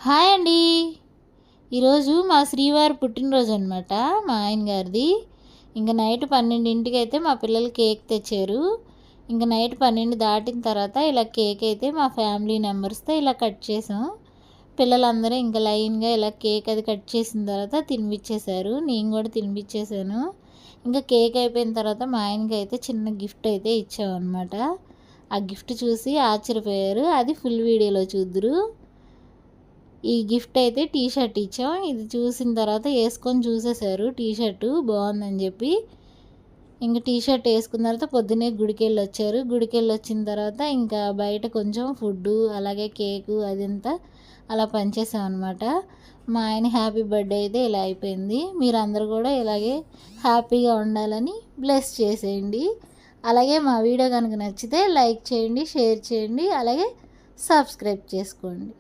Hi అండి. ఈరోజు మా శ్రీవారి పుట్టినరోజు అనమాట, మా ఆయన గారిది. ఇంకా నైట్ 12ంటికి అయితే మా పిల్లలు కేక్ తెచ్చారు. ఇంకా నైట్ 12 దాటిన తర్వాత ఇలా కేక్ అయితే మా ఫ్యామిలీ మెంబర్స్తో ఇలా కట్ చేసాం. పిల్లలందరూ ఇంకా లైన్గా ఇలా కేక్ అది కట్ చేసిన తర్వాత తినిపించేశారు. నేను కూడా తినిపించేశాను. ఇంకా కేక్ అయిపోయిన తర్వాత మా ఆయనకి అయితే చిన్న గిఫ్ట్ అయితే ఇచ్చామన్నమాట. ఆ గిఫ్ట్ చూసి ఆశ్చర్యపోయారు. అది ఫుల్ వీడియోలో చూద్దురు. ఈ గిఫ్ట్ అయితే టీ షర్ట్ ఇచ్చాం. ఇది చూసిన తర్వాత వేసుకొని చూసేశారు, టీ షర్టు బాగుందని చెప్పి. ఇంకా టీ షర్ట్ వేసుకున్న తర్వాత పొద్దున్నే గుడికి వెళ్ళి వచ్చారు. గుడికి వెళ్ళి వచ్చిన తర్వాత ఇంకా బయట కొంచెం ఫుడ్డు అలాగే కేకు అదంతా అలా పంచేసాం అనమాట. మా ఆయన హ్యాపీ బర్త్డే అయితే ఇలా అయిపోయింది. మీరందరూ కూడా ఇలాగే హ్యాపీగా ఉండాలని బ్లెస్ చేసేయండి. అలాగే మా వీడియో కనుక నచ్చితే లైక్ చేయండి, షేర్ చేయండి, అలాగే సబ్స్క్రైబ్ చేసుకోండి.